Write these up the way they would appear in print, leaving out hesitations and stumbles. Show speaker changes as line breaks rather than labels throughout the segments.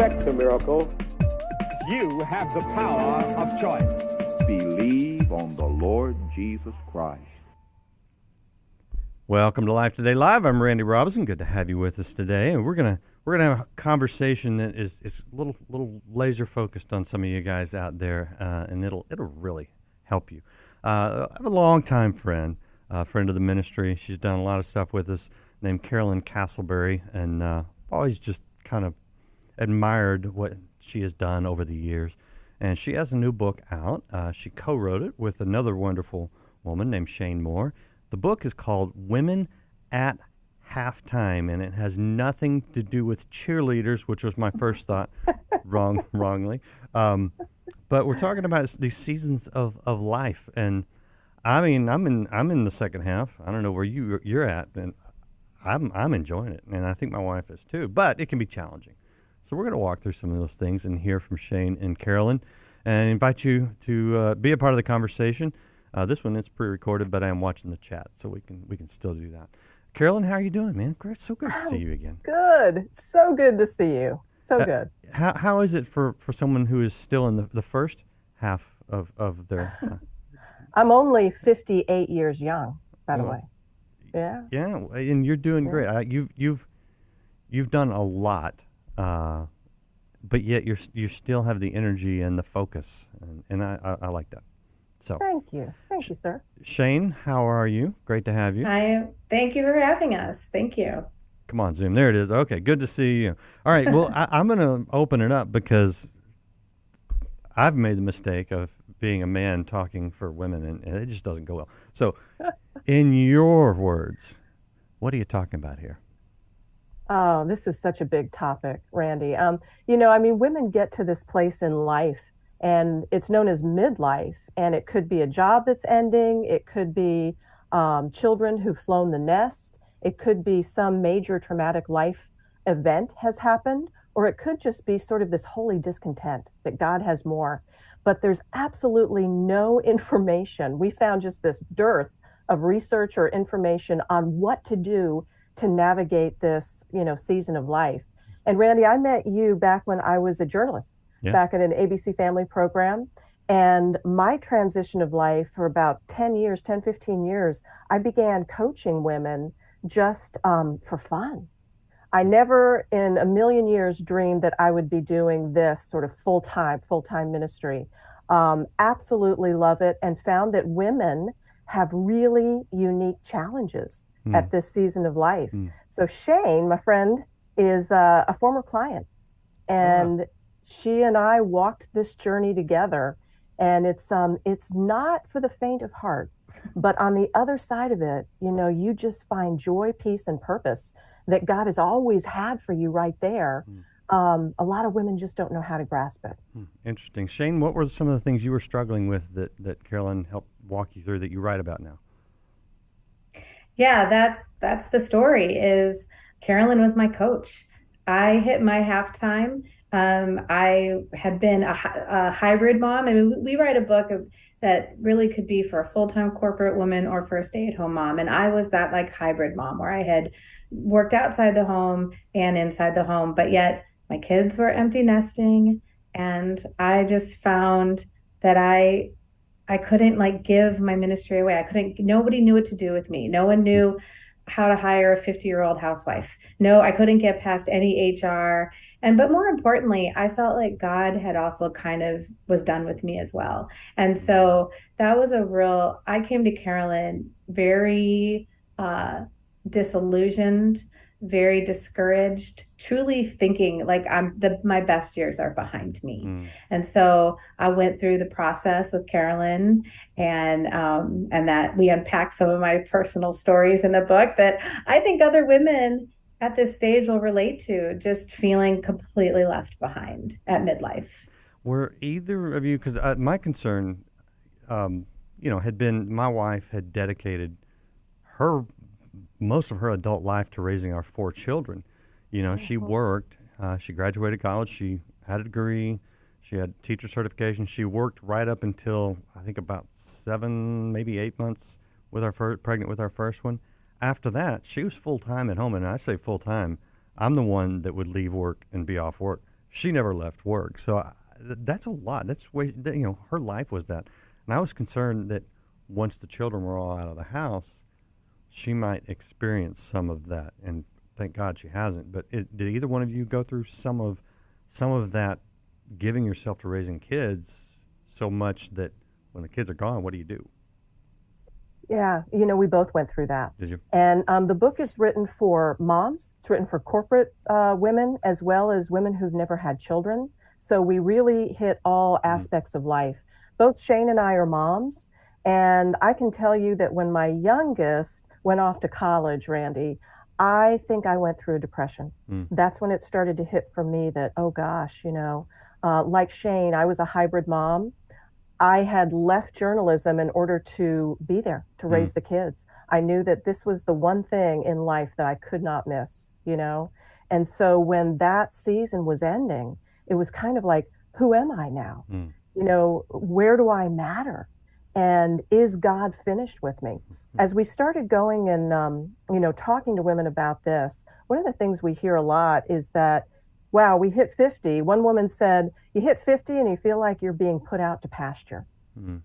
expect a miracle.
You have the power of choice.
Believe on the Lord Jesus Christ.
Welcome to Life Today Live. I'm Randy Robinson. Good to have you with us today, and we're gonna have a conversation that is a little laser focused on some of you guys out there, and it'll really help you. I have a longtime friend of the ministry. She's done a lot of stuff with us, named Carolyn Castleberry, and I've always just kind of admired what she has done over the years. And she has a new book out. She co-wrote it with another wonderful woman named Shayne Moore. The book is called Women at Halftime, and it has nothing to do with cheerleaders, which was my first thought, wrongly. But we're talking about these seasons of life, and I mean, I'm in the second half. I don't know where you're at, and I'm enjoying it, and I think my wife is too. But it can be challenging, so we're going to walk through some of those things and hear from Shayne and Carolyn, and invite you to be a part of the conversation. This one is pre-recorded, but I am watching the chat, so we can still do that. Carolyn, how are you doing, man? Great, so good to see you again.
Good, so good to see you. So good.
How is it for someone who is still in the first half of their?
I'm only 58 years young, by the way. Yeah.
Yeah, and you're doing great. You've done a lot, but yet you still have the energy and the focus, and I like that. So
thank you, sir.
Shayne, how are you? Great to have you.
Thank you for having us. Thank you.
Come on, Zoom. There it is. Okay, good to see you. All right, well, I'm going to open it up because I've made the mistake of being a man talking for women, and it just doesn't go well. So, in your words, what are you talking about here?
Oh, this is such a big topic, Randy. Women get to this place in life, and it's known as midlife, and it could be a job that's ending. It could be children who've flown the nest. It could be some major traumatic life event has happened, or it could just be sort of this holy discontent that God has more. But there's absolutely no information. We found just this dearth of research or information on what to do to navigate this, season of life. And Randy, I met you back when I was a journalist, back at an ABC Family program. And my transition of life for about 10, 15 years, I began coaching women just for fun. I never in a million years dreamed that I would be doing this sort of full-time ministry. Absolutely love it, and found that women have really unique challenges at this season of life. So Shayne, my friend, is a former client, and she and I walked this journey together, and it's not for the faint of heart. But on the other side of it, you just find joy, peace, and purpose that God has always had for you right there. A lot of women just don't know how to grasp it.
Interesting. Shayne, what were some of the things you were struggling with that Carolyn helped walk you through that you write about now?
Yeah, that's the story. Is Carolyn was my coach. I hit my halftime. I had been a hybrid mom. I mean, we write a book that really could be for a full-time corporate woman or for a stay-at-home mom. And I was that hybrid mom where I had worked outside the home and inside the home, but yet my kids were empty nesting. And I just found that I couldn't give my ministry away. Nobody knew what to do with me. No one knew how to hire a 50-year-old housewife. No, I couldn't get past any HR. But more importantly, I felt like God had also kind of was done with me as well. And so that was I came to Carolyn very disillusioned, very discouraged, truly thinking my best years are behind me. And so I went through the process with Carolyn, and that we unpacked some of my personal stories in the book that I think other women at this stage will relate to, just feeling completely left behind at midlife.
Were either of you, because my concern, had been my wife had dedicated most of her adult life to raising our 4 children. She worked, she graduated college, she had a degree, she had teacher certification. She worked right up until I think about 7, maybe 8 months pregnant with our first one. After that, she was full-time at home, and I say full-time, I'm the one that would leave work and be off work. she never left work. So that's a lot. That's way, her life was that. And I was concerned that once the children were all out of the house, she might experience some of that. And thank God she hasn't. But did either one of you go through some of that, giving yourself to raising kids so much that when the kids are gone, what do you do?
Yeah, we both went through that.
Did you?
And the book is written for moms. It's written for corporate women as well as women who've never had children. So we really hit all aspects of life. Both Shayne and I are moms. And I can tell you that when my youngest went off to college, Randy, I think I went through a depression. That's when it started to hit for me that, oh gosh, like Shayne, I was a hybrid mom. I had left journalism in order to be there to raise the kids. I knew that this was the one thing in life that I could not miss, And so when that season was ending, it was kind of like, who am I now? Where do I matter? And is God finished with me? As we started going and, talking to women about this, one of the things we hear a lot is that, wow, we hit 50. One woman said, you hit 50 and you feel like you're being put out to pasture.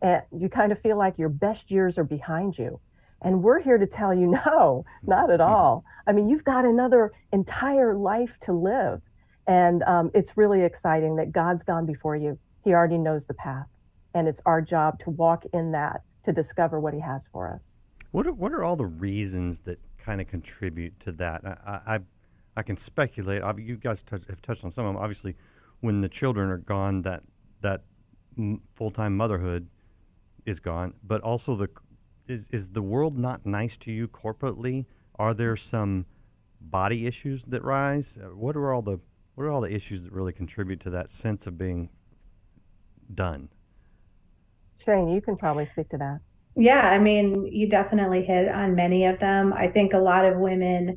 And you kind of feel like your best years are behind you. And we're here to tell you, no, not at all. I mean, you've got another entire life to live. And it's really exciting that God's gone before you. He already knows the path. And it's our job to walk in that, to discover what he has for us.
What are all the reasons that kind of contribute to that? I can speculate. You guys have touched on some of them. Obviously, when the children are gone, that full-time motherhood is gone. But also, is the world not nice to you corporately? Are there some body issues that rise? What are all the issues that really contribute to that sense of being done?
Shayne, you can probably speak to that.
Yeah, I mean, you definitely hit on many of them. I think a lot of women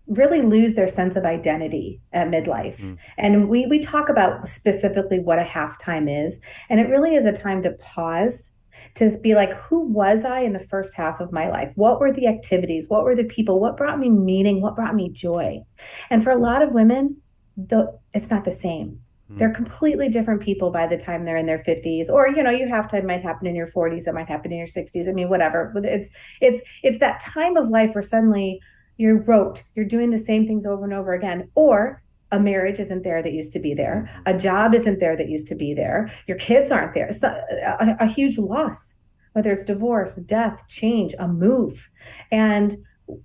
really lose their sense of identity at midlife. And we talk about specifically what a halftime is. And it really is a time to pause, to be like, who was I in the first half of my life? What were the activities? What were the people? What brought me meaning? What brought me joy? And for a lot of women, it's not the same. They're completely different people by the time they're in their 50s, or, your halftime might happen in your 40s. It might happen in your 60s. I mean, whatever. But it's that time of life where suddenly you're rote. You're doing the same things over and over again. Or a marriage isn't there that used to be there. A job isn't there that used to be there. Your kids aren't there. It's a huge loss, whether it's divorce, death, change, a move. And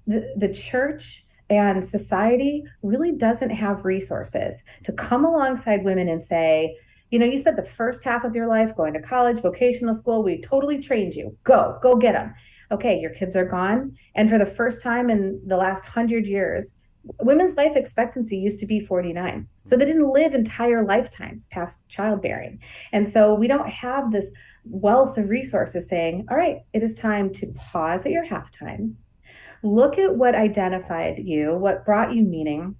the church and society really doesn't have resources to come alongside women and say, you spent the first half of your life going to college, vocational school. We totally trained you. Go get them. Okay, your kids are gone. And for the first time in the last 100 years, women's life expectancy used to be 49. So they didn't live entire lifetimes past childbearing. And so we don't have this wealth of resources saying, all right, it is time to pause at your halftime. Look at what identified you, what brought you meaning,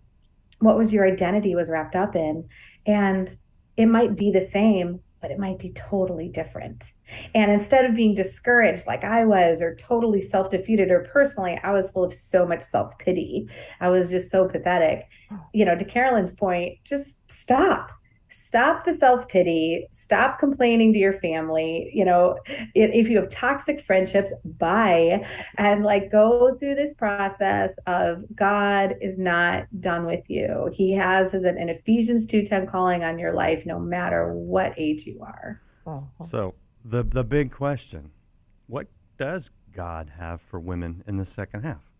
what was your identity was wrapped up in. And it might be the same, but it might be totally different. And instead of being discouraged like I was, or totally self-defeated, or personally, I was full of so much self-pity. I was just so pathetic. To Carolyn's point, just stop. Stop the self-pity, stop complaining to your family. If you have toxic friendships, bye, and go through this process of God is not done with you. He has an Ephesians 2:10 calling on your life, no matter what age you are.
So the big question, what does God have for women in the second half?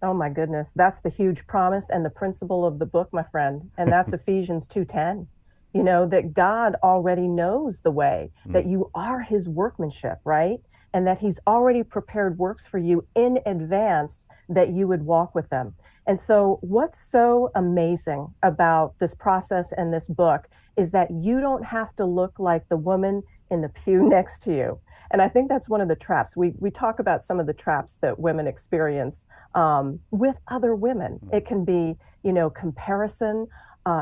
Oh my goodness, that's the huge promise and the principle of the book, my friend. And that's Ephesians 2:10. That God already knows the way, that you are his workmanship, right? And that he's already prepared works for you in advance that you would walk with them. And so what's so amazing about this process and this book is that you don't have to look like the woman in the pew next to you. And I think that's one of the traps. We talk about some of the traps that women experience with other women. It can be, comparison.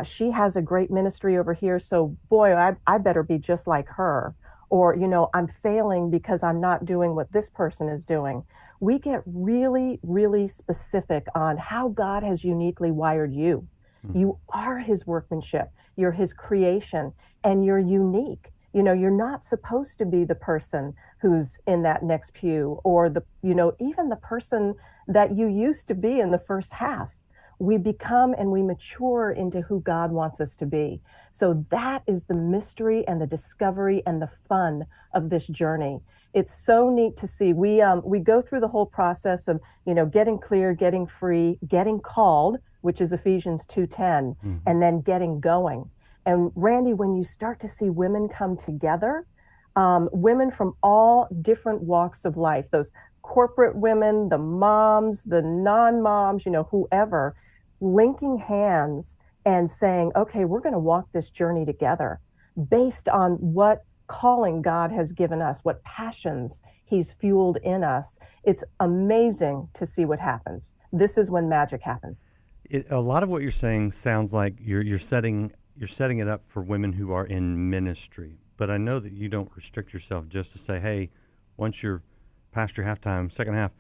She has a great ministry over here, so boy, I better be just like her. Or, I'm failing because I'm not doing what this person is doing. We get really, really specific on how God has uniquely wired you. You are his workmanship. You're his creation, and you're unique. You're not supposed to be the person who's in that next pew, or even the person that you used to be in the first half. We become and we mature into who God wants us to be. So that is the mystery and the discovery and the fun of this journey. It's so neat to see. We go through the whole process of, getting clear, getting free, getting called, which is Ephesians 2:10, and then getting going. And Randy, when you start to see women come together, women from all different walks of life, those corporate women, the moms, the non-moms, whoever, linking hands and saying, okay, we're going to walk this journey together based on what calling God has given us, what passions he's fueled in us. It's amazing to see what happens. This is when magic happens.
A lot of what you're saying sounds like you're setting it up for women who are in ministry. But I know that you don't restrict yourself just to say, hey, once you're past your halftime, second half,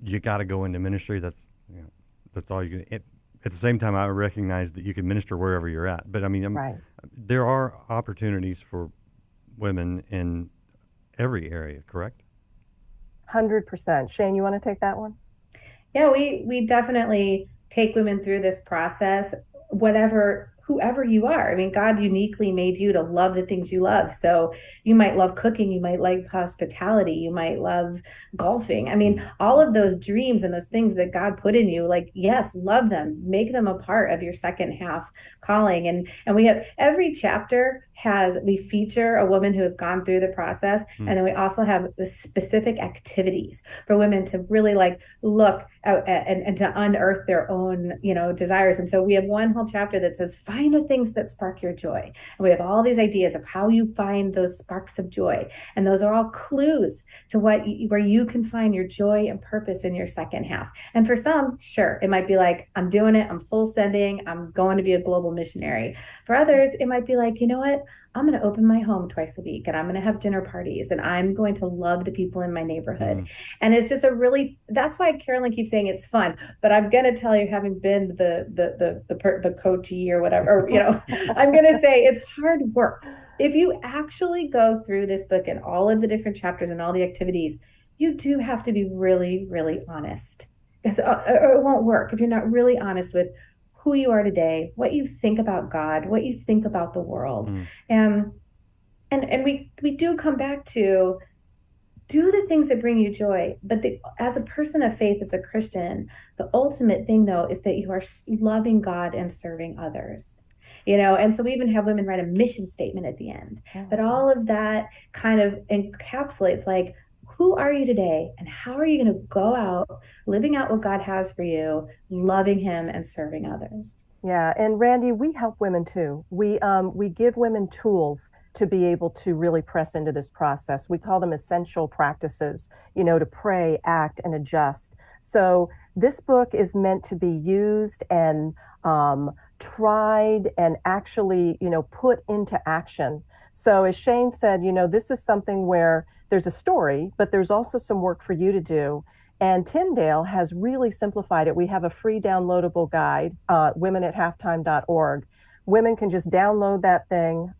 you got to go into ministry. That's all you can. At the same time, I recognize that you can minister wherever you're at. But I mean,
Right.
There are opportunities for women in every area, correct?
100%. Shayne, you want to take that one?
Yeah, we definitely take women through this process, whoever you are. I mean, God uniquely made you to love the things you love. So you might love cooking, you might like hospitality, you might love golfing. I mean, all of those dreams and those things that God put in you, like, yes, love them, make them a part of your second half calling. And we have every chapter we feature a woman who has gone through the process. And then we also have the specific activities for women to really look out and to unearth their own, desires. And so we have one whole chapter that says, find the things that spark your joy. And we have all these ideas of how you find those sparks of joy. And those are all clues to where you can find your joy and purpose in your second half. And for some, sure, it might be like, I'm doing it, I'm full sending, I'm going to be a global missionary. For others, it might be like, you know what? I'm going to open my home twice a week, and I'm going to have dinner parties, and I'm going to love the people in my neighborhood. And it's just that's why Carolyn keeps saying it's fun. But I'm going to tell you, having been the coachee or whatever, I'm going to say it's hard work. If you actually go through this book and all of the different chapters and all the activities, you do have to be really, really honest, because it won't work if you're not really honest with who you are today, what you think about God, what you think about the world. And we do come back to do the things that bring you joy. But as a person of faith, as a Christian, the ultimate thing, though, is that you are loving God and serving others. And so we even have women write a mission statement at the end. But all of that kind of encapsulates, like, who are you today, and how are you going to go out living out what God has for you, loving him and serving others?
Yeah, and Randy, we help women too. We give women tools to be able to really press into this process. We call them essential practices, to pray, act, and adjust. So this book is meant to be used and tried and actually, put into action. So as Shayne said, this is something where there's a story, but there's also some work for you to do. And Tyndale has really simplified it. We have a free downloadable guide, womenathalftime.org. Women can just download that thing.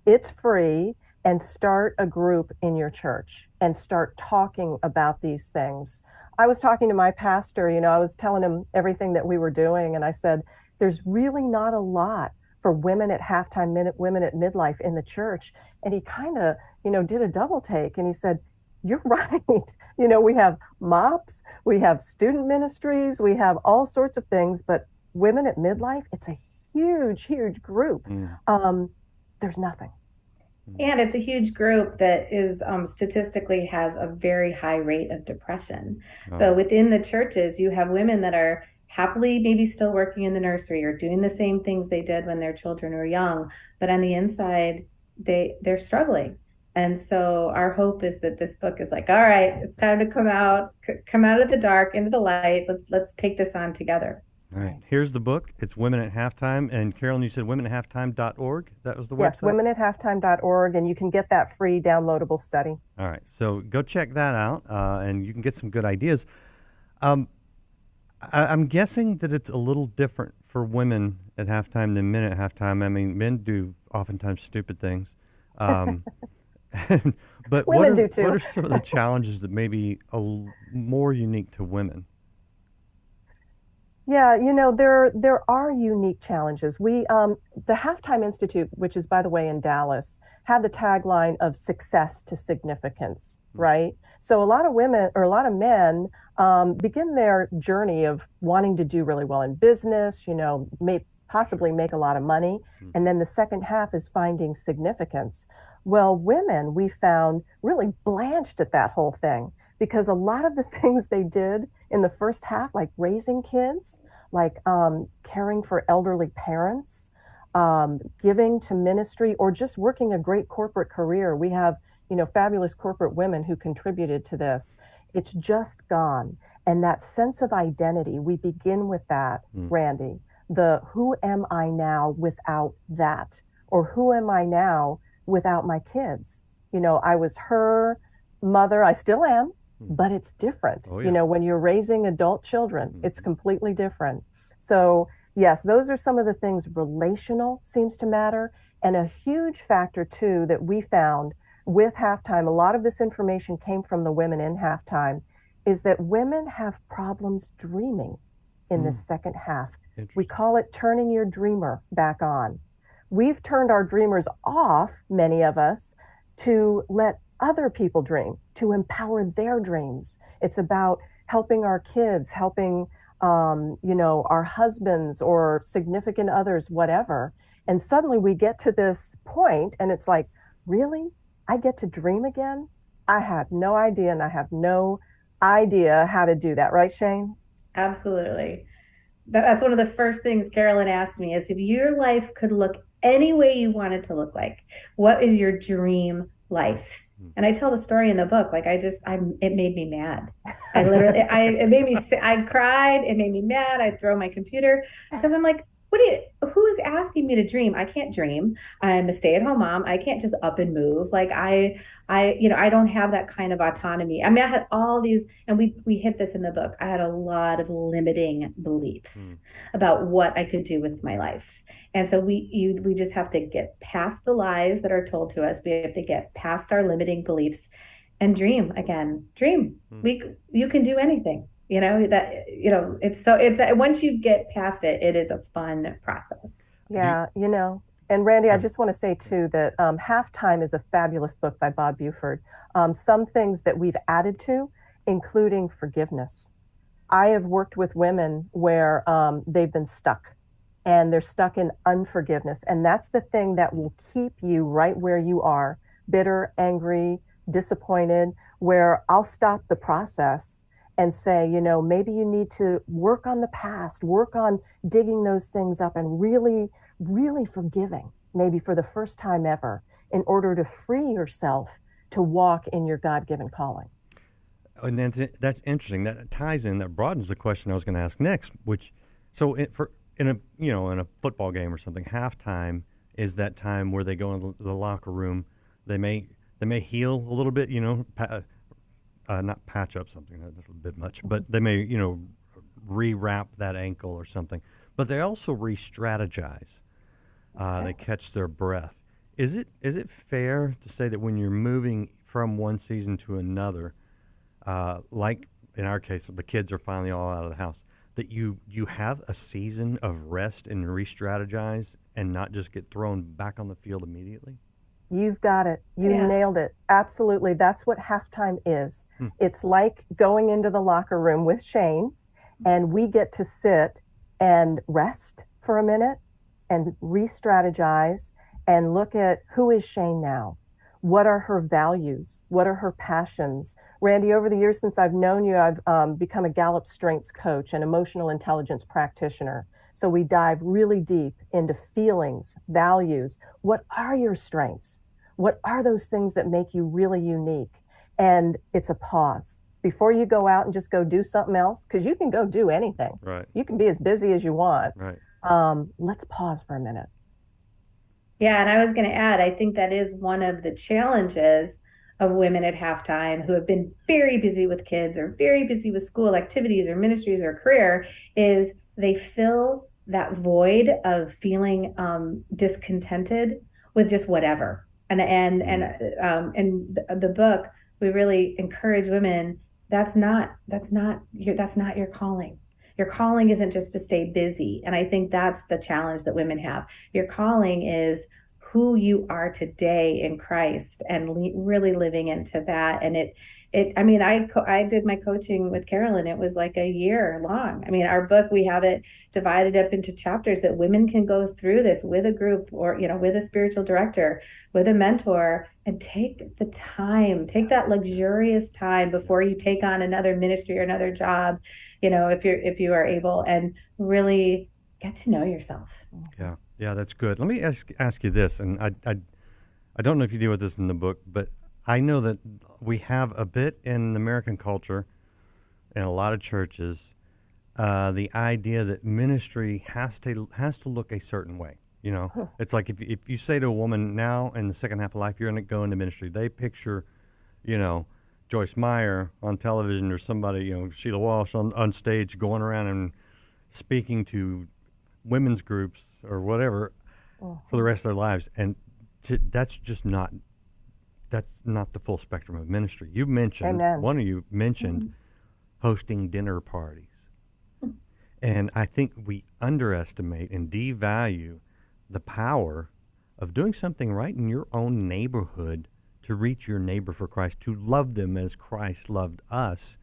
It's free, and start a group in your church and start talking about these things. I was talking to my pastor, I was telling him everything that we were doing. And I said, there's really not a lot for women at halftime, women at midlife in the church. And he kind of, did a double take, and he said, you're right. We have MOPS, we have student ministries, we have all sorts of things, but women at midlife, it's a huge, huge group. There's nothing.
And it's a huge group that is statistically has a very high rate of depression. So within the churches, you have women that are happily maybe still working in the nursery or doing the same things they did when their children were young, but on the inside, they're struggling. And so our hope is that this book is like, all right, it's time to come out of the dark into the light. Let's take this on together.
All right. Here's the book. It's Women at Halftime. And Carolyn, you said womenathalftime.org? That was the website?
Yes, womenathalftime.org, and you can get that free downloadable study.
All right. So go check that out, and you can get some good ideas. I'm guessing that it's a little different for women at halftime than men at halftime. I mean, men do oftentimes stupid things. Um, but
Women do
what
too.
are some of the challenges that may be more unique to women?
Yeah, there are unique challenges. The Halftime Institute, which is by the way in Dallas, had the tagline of success to significance, right? So a lot of women or a lot of men begin their journey of wanting to do really well in business, may possibly make a lot of money, and then the second half is finding significance. Well, women we found really blanched at that whole thing because a lot of the things they did in the first half, like raising kids, like caring for elderly parents, giving to ministry, or just working a great corporate career. We have, fabulous corporate women who contributed to this. It's just gone. And that sense of identity, we begin with that, Randy. The who am I now without that? Or who am I now without my kids? I was her mother, I still am, but it's different.
Oh, yeah.
When you're raising adult children, it's completely different. So yes, those are some of the things. Relational seems to matter. And a huge factor too that we found with halftime, a lot of this information came from the women in halftime, is that women have problems dreaming in the second half. We call it turning your dreamer back on. We've turned our dreamers off, many of us, to let other people dream, to empower their dreams. It's about helping our kids, helping our husbands or significant others, whatever. And suddenly we get to this point and it's like, really? I get to dream again? I had no idea, and I have no idea how to do that. Right, Shayne?
Absolutely. That's one of the first things Carolyn asked me is if your life could look any way you want it to look like, what is your dream life? And I tell the story in the book, like it made me mad. I cried. It made me mad. I'd throw my computer because I'm like, who is asking me to dream? I can't dream. I'm a stay-at-home mom. I can't just up and move. Like I don't have that kind of autonomy. I mean, I had all these, and we hit this in the book. I had a lot of limiting beliefs about what I could do with my life. And so we just have to get past the lies that are told to us. We have to get past our limiting beliefs and dream again. Dream. You can do anything. It's once you get past it, it is a fun process.
Yeah, and Randy, I just want to say too that Halftime is a fabulous book by Bob Buford. Some things that we've added to, including forgiveness. I have worked with women where they've been stuck and they're stuck in unforgiveness. And that's the thing that will keep you right where you are, bitter, angry, disappointed, where I'll stop the process and say, maybe you need to work on the past, work on digging those things up and really, really forgiving, maybe for the first time ever, in order to free yourself to walk in your God-given calling.
And that's interesting. That ties in, that broadens the question I was going to ask next, which, in a football game or something, halftime is that time where they go in the locker room. They may heal a little bit, not patch up something, that's a bit much, but they may, rewrap that ankle or something. But they also re-strategize. They catch their breath. Is it fair to say that when you're moving from one season to another, like in our case, the kids are finally all out of the house, that you have a season of rest and re-strategize and not just get thrown back on the field immediately?
You've got it. You nailed it. Absolutely. That's what halftime is. It's like going into the locker room with Shayne, and we get to sit and rest for a minute and re-strategize and look at who is Shayne now? What are her values? What are her passions? Randy, over the years since I've known you, I've become a Gallup Strengths coach and emotional intelligence practitioner. So we dive really deep into feelings, values. What are your strengths? What are those things that make you really unique? And it's a pause before you go out and just go do something else, because you can go do anything.
Right.
You can be as busy as you want.
Right.
Let's pause for a minute.
Yeah, and I was going to add, I think that is one of the challenges of women at halftime who have been very busy with kids or very busy with school activities or ministries or career, is they fill that void of feeling discontented with just whatever. In the book, we really encourage women. That's not your calling. Your calling isn't just to stay busy. And I think that's the challenge that women have. Your calling is who you are today in Christ, and really living into that. And I did my coaching with Carolyn. It was like a year long. I mean, our book, we have it divided up into chapters that women can go through this with a group, or, with a spiritual director, with a mentor, and take that luxurious time before you take on another ministry or another job, if you are able, and really get to know yourself.
Yeah, that's good. Let me ask you this, and I don't know if you deal with this in the book, but I know that we have a bit in American culture, in a lot of churches, the idea that ministry has to look a certain way. It's like if you say to a woman now in the second half of life you're going to go into ministry, they picture, Joyce Meyer on television, or somebody, Sheila Walsh on stage going around and speaking to women's groups or whatever for the rest of their lives, and that's not the full spectrum of ministry. You mentioned,
Amen.
One of you mentioned hosting dinner parties, and I think we underestimate and devalue the power of doing something right in your own neighborhood to reach your neighbor for Christ, to love them as Christ loved us.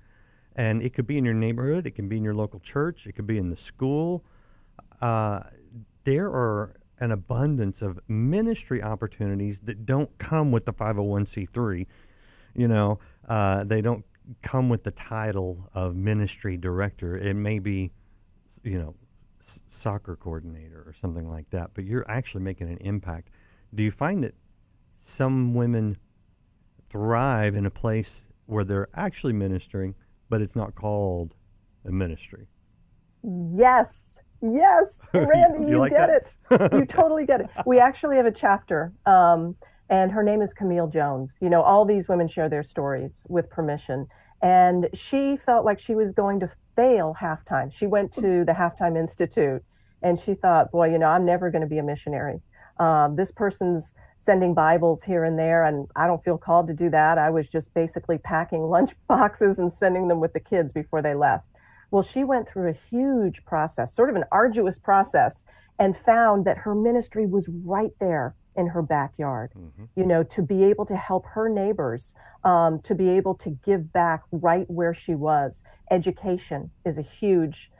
And it could be in your neighborhood, it can be in your local church, it could be in the school. There are an abundance of ministry opportunities that don't come with the 501c3. They don't come with the title of ministry director. It may be, soccer coordinator or something like that, but you're actually making an impact. Do you find that some women thrive in a place where they're actually ministering, but it's not called a ministry?
Yes, Randy, you
like
get
that?
it. You totally get it. We actually have a chapter, and her name is Camille Jones. All these women share their stories with permission. And she felt like she was going to fail halftime. She went to the Halftime Institute, and she thought, boy, I'm never going to be a missionary. This person's sending Bibles here and there, and I don't feel called to do that. I was just basically packing lunch boxes and sending them with the kids before they left. Well, she went through a huge process, sort of an arduous process, and found that her ministry was right there in her backyard, to be able to help her neighbors, to be able to give back right where she was. Education is a huge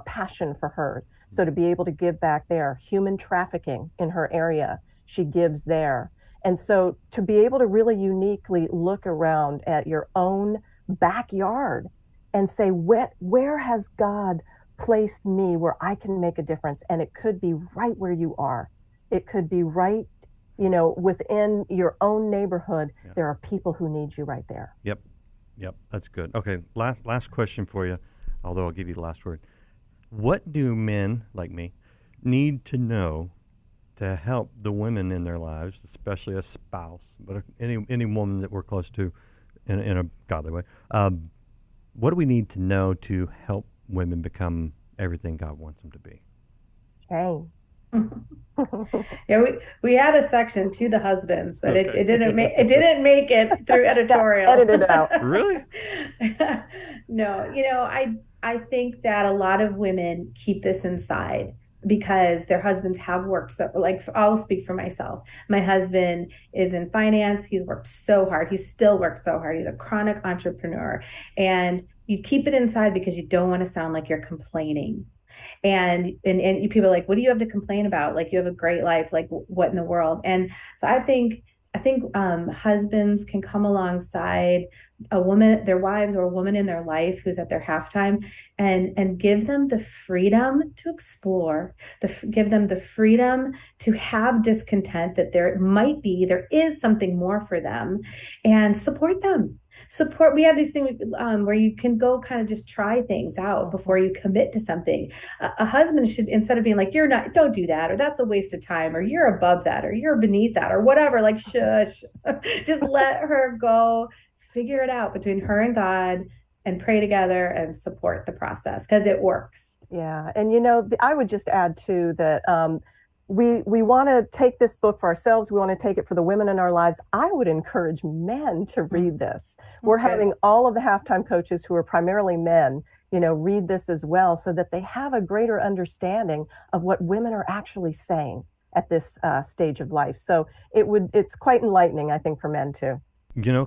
passion for her. So to be able to give back there, human trafficking in her area, she gives there. And so to be able to really uniquely look around at your own backyard and say, where has God placed me where I can make a difference? And it could be right where you are. It could be right, within your own neighborhood.
Yep.
There are people who need you right there.
Yep, that's good. Okay, last question for you, although I'll give you the last word. What do men like me need to know to help the women in their lives, especially a spouse, but any woman that we're close to in a godly way? What do we need to know to help women become everything God wants them to be?
Shayne.
Yeah, we had a section to the husbands, but it didn't make it through editorial.
Edited it out.
Really?
No, I think that a lot of women keep this inside because their husbands have worked. So, like, I'll speak for myself. My husband is in finance. He's worked so hard. He still works so hard. He's a chronic entrepreneur, and you keep it inside because you don't want to sound like you're complaining. And people are like, what do you have to complain about? Like, you have a great life. Like, what in the world? And so I think husbands can come alongside a woman, their wives, or a woman in their life who's at their halftime, and give them the freedom to explore, give them the freedom to have discontent, that there is something more for them, and support them. We have these things where you can go kind of just try things out before you commit to something. A husband should, instead of being like, don't do that, or that's a waste of time, or you're above that, or you're beneath that, or whatever, like, shush, just let her go, figure it out between her and God, and pray together and support the process, because it works.
Yeah, and I would just add too that we want to take this book for ourselves. We want to take it for the women in our lives. I would encourage men to read this. We're having all of the halftime coaches who are primarily men, read this as well, so that they have a greater understanding of what women are actually saying at this stage of life. So it's quite enlightening, I think, for men too.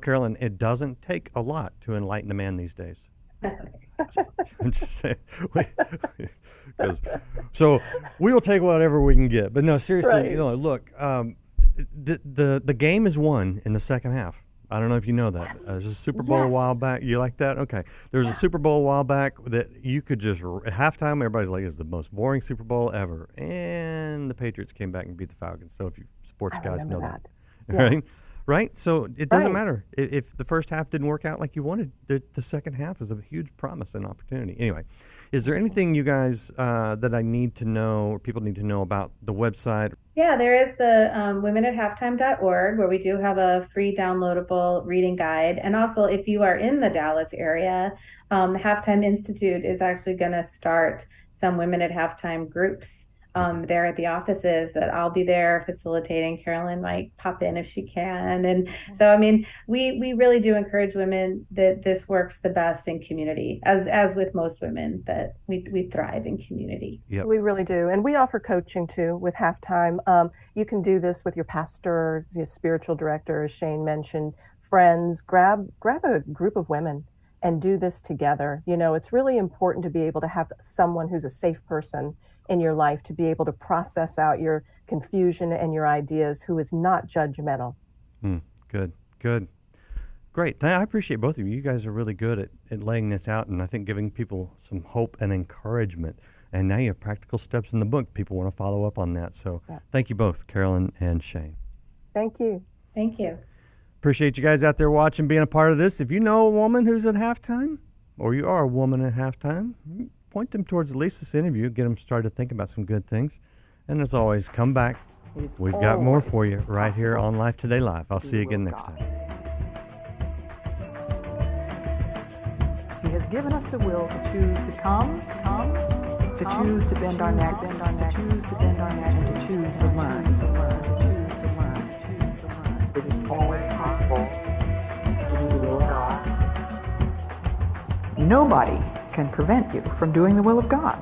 Carolyn, it doesn't take a lot to enlighten a man these days. I'm just saying. So we will take whatever we can get. But no, seriously,
Right.
Look, the game is won in the second half. I don't know if you know that.
Yes.
There's a Super Bowl a
Yes.
while back. You like that? Okay. There was a Super Bowl a while back that you could just, at halftime, everybody's like, it's the most boring Super Bowl ever. And the Patriots came back and beat the Falcons. So if you sports
I
guys know
remember
that.
Yeah.
Right? Right? So it doesn't
Right.
matter. If the first half didn't work out like you wanted, the second half is a huge promise and opportunity. Anyway, is there anything you guys that I need to know or people need to know about the website?
Yeah, there is the womenathalftime.org, where we do have a free downloadable reading guide. And also, if you are in the Dallas area, the Halftime Institute is actually going to start some Women at Halftime groups there at the offices that I'll be there facilitating. Carolyn might pop in if she can. And so, we really do encourage women that this works the best in community, as with most women, that we thrive in community.
Yep.
We really do. And we offer coaching too with Halftime. You can do this with your pastor, your spiritual director, as Shayne mentioned, friends. Grab a group of women and do this together. It's really important to be able to have someone who's a safe person in your life, to be able to process out your confusion and your ideas, who is not judgmental.
Good. Great. I appreciate both of you. You guys are really good at laying this out, and I think giving people some hope and encouragement. And now you have practical steps in the book. People want to follow up on that. So Thank you both, Carolyn and Shayne.
Thank you.
Thank you.
Appreciate you guys out there watching, being a part of this. If you know a woman who's at halftime, or you are a woman at halftime, point them towards at least this interview, get them started to think about some good things. And as always, come back. We've got more for you right here on Life Today Live. I'll see you again next time.
He has given us the will to choose to come, to choose to bend our necks, to choose to bend our necks, and to choose to learn. It is always possible to do the will of God. Nobody can prevent you from doing the will of God.